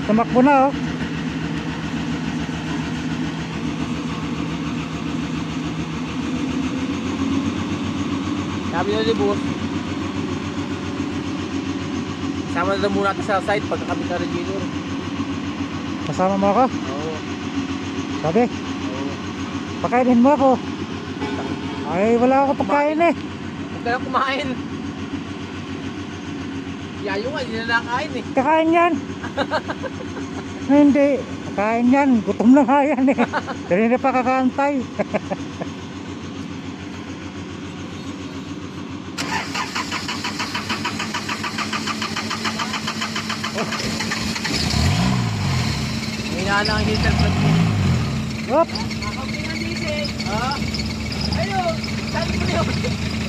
tumakbo na oh. Sabi nyo ni boss, sama na muna natin sa site pagkakabit na radiator. Kasama mo ako? Oo. Sabi, Oo. pakainin mo ako. Ay, wala ako pagkain eh. Huwag ka lang kumain. Yayo nga, hindi na nakakain eh. Kakain yan. Hindi, kakain yan. Gutom na nga yan eh. Kanina pa kakaantay. Hinaan ang heater plug mo. Hop! Kakapin ang diesel. Ha? Ayun, sabi ko na yun.